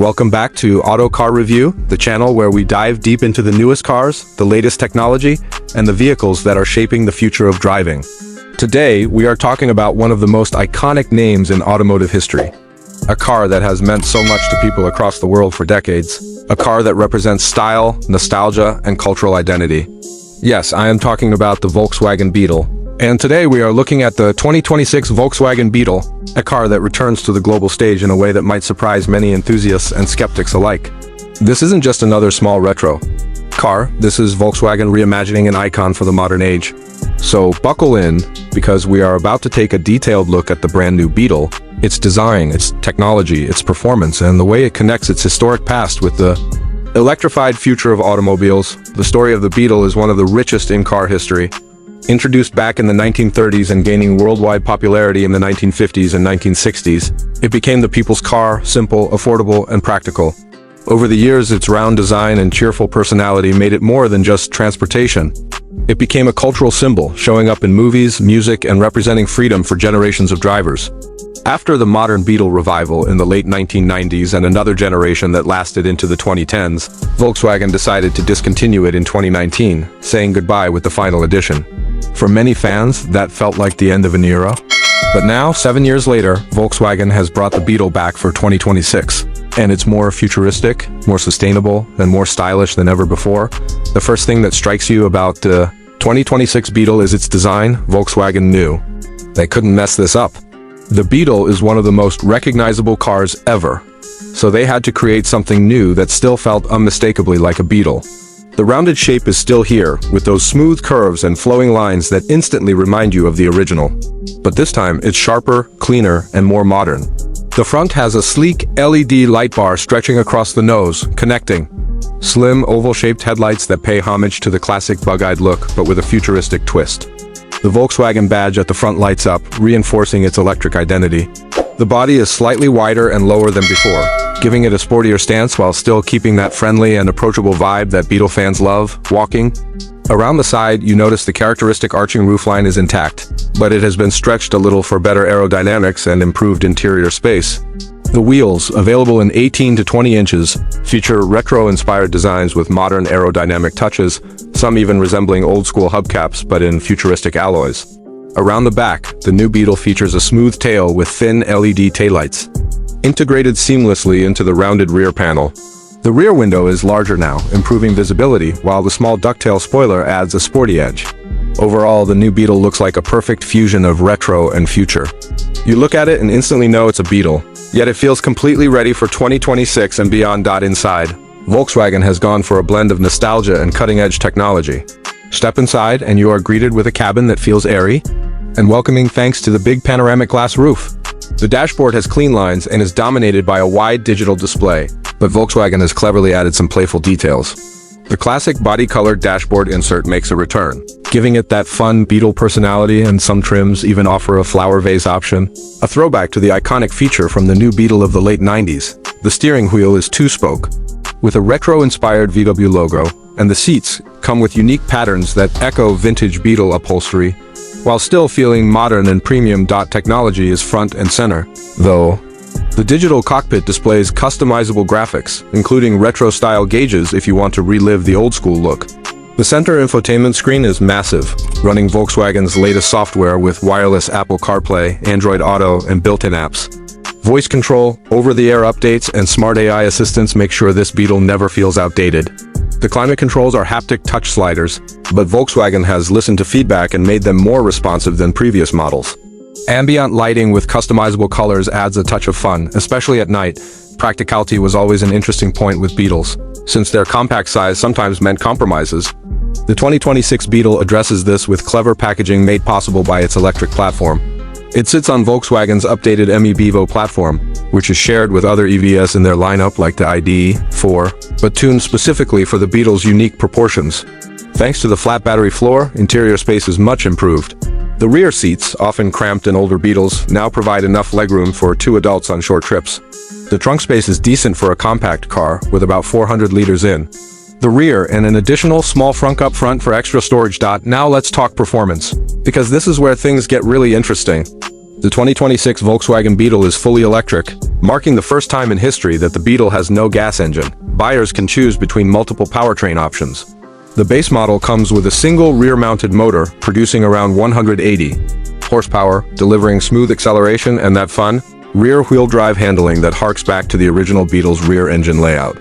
Welcome back to Auto Car Review, the channel where we dive deep into the newest cars, the latest technology, and the vehicles that are shaping the future of driving. Today, we are talking about one of the most iconic names in automotive history. A car that has meant so much to people across the world for decades. A car that represents style, nostalgia, and cultural identity. Yes, I am talking about the Volkswagen Beetle. And today we are looking at the 2026 Volkswagen Beetle, a car that returns to the global stage in a way that might surprise many enthusiasts and skeptics alike. This isn't just another small retro car, this is Volkswagen reimagining an icon for the modern age. So buckle in, because we are about to take a detailed look at the brand new Beetle, its design, its technology, its performance, and the way it connects its historic past with the electrified future of automobiles. The story of the Beetle is one of the richest in car history. Introduced back in the 1930s and gaining worldwide popularity in the 1950s and 1960s, it became the people's car, simple, affordable, and practical. Over the years, its round design and cheerful personality made it more than just transportation. It became a cultural symbol, showing up in movies, music, and representing freedom for generations of drivers. After the modern Beetle revival in the late 1990s and another generation that lasted into the 2010s, Volkswagen decided to discontinue it in 2019, saying goodbye with the final edition. For many fans, that felt like the end of an era. But now, 7 years later, Volkswagen has brought the Beetle back for 2026. And it's more futuristic, more sustainable, and more stylish than ever before. The first thing that strikes you about the 2026 Beetle is its design. Volkswagen knew they couldn't mess this up. The Beetle is one of the most recognizable cars ever, so they had to create something new that still felt unmistakably like a Beetle. The rounded shape is still here, with those smooth curves and flowing lines that instantly remind you of the original. But this time, it's sharper, cleaner, and more modern. The front has a sleek LED light bar stretching across the nose, connecting. Slim, oval-shaped headlights that pay homage to the classic bug-eyed look, but with a futuristic twist. The Volkswagen badge at the front lights up, reinforcing its electric identity. The body is slightly wider and lower than before, giving it a sportier stance while still keeping that friendly and approachable vibe that Beetle fans love. Walking around the side, you notice the characteristic arching roofline is intact, but it has been stretched a little for better aerodynamics and improved interior space. The wheels, available in 18 to 20 inches, feature retro-inspired designs with modern aerodynamic touches, some even resembling old-school hubcaps but in futuristic alloys. Around the back, the new Beetle features a smooth tail with thin LED taillights, integrated seamlessly into the rounded rear panel. The rear window is larger now, improving visibility, while the small ducktail spoiler adds a sporty edge. Overall, the new Beetle looks like a perfect fusion of retro and future. You look at it and instantly know it's a Beetle, yet it feels completely ready for 2026 and beyond. Inside, Volkswagen has gone for a blend of nostalgia and cutting-edge technology. Step inside and you are greeted with a cabin that feels airy and welcoming thanks to the big panoramic glass roof. The dashboard has clean lines and is dominated by a wide digital display, but Volkswagen has cleverly added some playful details. The classic body-colored dashboard insert makes a return, giving it that fun Beetle personality, and some trims even offer a flower vase option, a throwback to the iconic feature from the new Beetle of the late 90s. The steering wheel is two-spoke, with a retro-inspired VW logo, and the seats come with unique patterns that echo vintage Beetle upholstery, while still feeling modern and premium. Technology is front and center, though. The digital cockpit displays customizable graphics, including retro-style gauges if you want to relive the old-school look. The center infotainment screen is massive, running Volkswagen's latest software with wireless Apple CarPlay, Android Auto, and built-in apps. Voice control, over-the-air updates, and smart AI assistants make sure this Beetle never feels outdated. The climate controls are haptic touch sliders, but Volkswagen has listened to feedback and made them more responsive than previous models. Ambient lighting with customizable colors adds a touch of fun, especially at night. Practicality was always an interesting point with Beetles, since their compact size sometimes meant compromises. The 2026 Beetle addresses this with clever packaging made possible by its electric platform. It sits on Volkswagen's updated MEBevo platform, which is shared with other EVs in their lineup like the ID.4, but tuned specifically for the Beetle's unique proportions. Thanks to the flat battery floor, interior space is much improved. The rear seats, often cramped in older Beetles, now provide enough legroom for 2 adults on short trips. The trunk space is decent for a compact car, with about 400 liters in the rear and an additional small frunk up front for extra storage. Now let's talk performance, because this is where things get really interesting. The 2026 Volkswagen Beetle is fully electric, marking the first time in history that the Beetle has no gas engine. Buyers can choose between multiple powertrain options. The base model comes with a single rear-mounted motor, producing around 180 horsepower, delivering smooth acceleration and that fun, rear-wheel drive handling that harks back to the original Beetle's rear engine layout.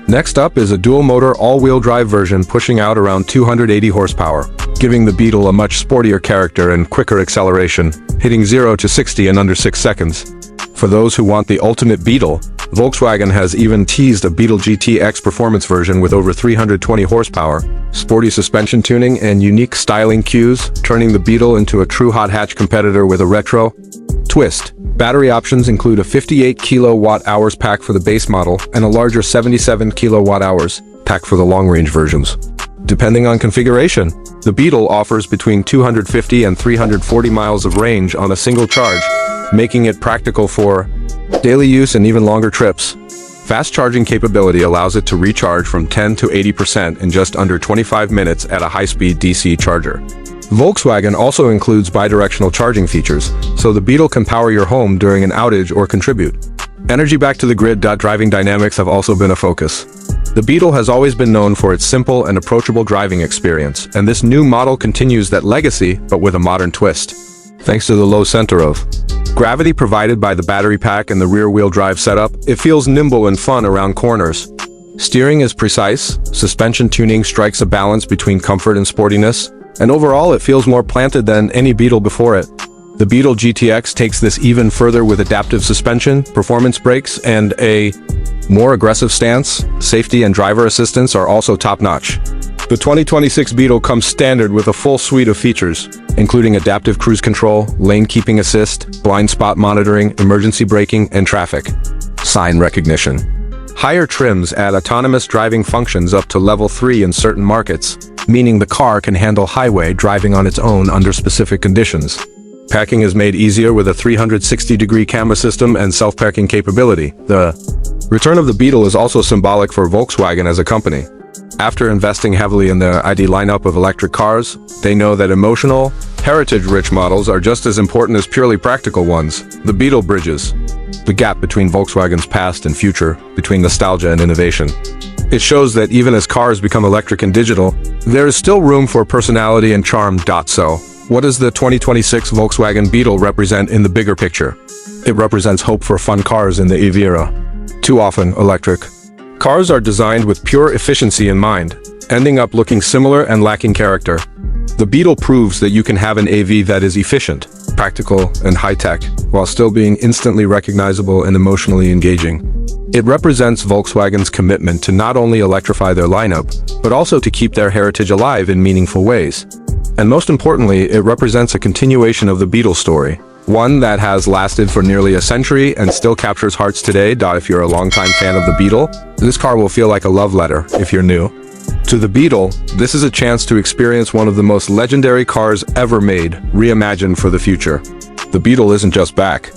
Next up is a dual-motor all-wheel drive version pushing out around 280 horsepower, giving the Beetle a much sportier character and quicker acceleration, hitting 0 to 60 in under 6 seconds. For those who want the ultimate Beetle, Volkswagen has even teased a Beetle GTX performance version with over 320 horsepower, sporty suspension tuning, and unique styling cues, turning the Beetle into a true hot hatch competitor with a retro twist. Battery options include a 58 kWh pack for the base model and a larger 77 kWh pack for the long-range versions. Depending on configuration, the Beetle offers between 250 and 340 miles of range on a single charge, making it practical for daily use and even longer trips. Fast charging capability allows it to recharge from 10 to 80% in just under 25 minutes at a high-speed DC charger. Volkswagen also includes bidirectional charging features, so the Beetle can power your home during an outage or contribute. Energy back to the grid. Driving dynamics have also been a focus. The Beetle has always been known for its simple and approachable driving experience, and this new model continues that legacy, but with a modern twist. Thanks to the low center of gravity provided by the battery pack and the rear-wheel drive setup, it feels nimble and fun around corners. Steering is precise, suspension tuning strikes a balance between comfort and sportiness, and overall it feels more planted than any Beetle before it. The Beetle GTX takes this even further with adaptive suspension, performance brakes, and a more aggressive stance. Safety and driver assistance are also top-notch. The 2026 Beetle comes standard with a full suite of features, including adaptive cruise control, lane keeping assist, blind spot monitoring, emergency braking, and traffic sign recognition. Higher trims add autonomous driving functions up to level 3 in certain markets, meaning the car can handle highway driving on its own under specific conditions. Packing is made easier with a 360-degree camera system and self-packing capability. The return of the Beetle is also symbolic for Volkswagen as a company. After investing heavily in their ID lineup of electric cars, they know that emotional, heritage-rich models are just as important as purely practical ones. The Beetle bridges the gap between Volkswagen's past and future, between nostalgia and innovation. It shows that even as cars become electric and digital, there is still room for personality and charm. So, what does the 2026 Volkswagen Beetle represent in the bigger picture? It represents hope for fun cars in the EV era. Too often, electric cars are designed with pure efficiency in mind, ending up looking similar and lacking character. The Beetle proves that you can have an AV that is efficient, practical, and high-tech, while still being instantly recognizable and emotionally engaging. It represents Volkswagen's commitment to not only electrify their lineup, but also to keep their heritage alive in meaningful ways. And most importantly, it represents a continuation of the Beetle story, one that has lasted for nearly a century and still captures hearts today. If you're a longtime fan of the Beetle, this car will feel like a love letter. If you're new to the Beetle, this is a chance to experience one of the most legendary cars ever made, reimagined for the future. The Beetle isn't just back.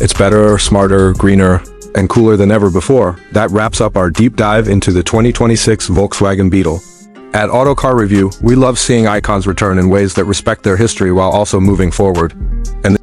It's better, smarter, greener, and cooler than ever before. That wraps up our deep dive into the 2026 Volkswagen Beetle. At Autocar Review, we love seeing icons return in ways that respect their history while also moving forward. And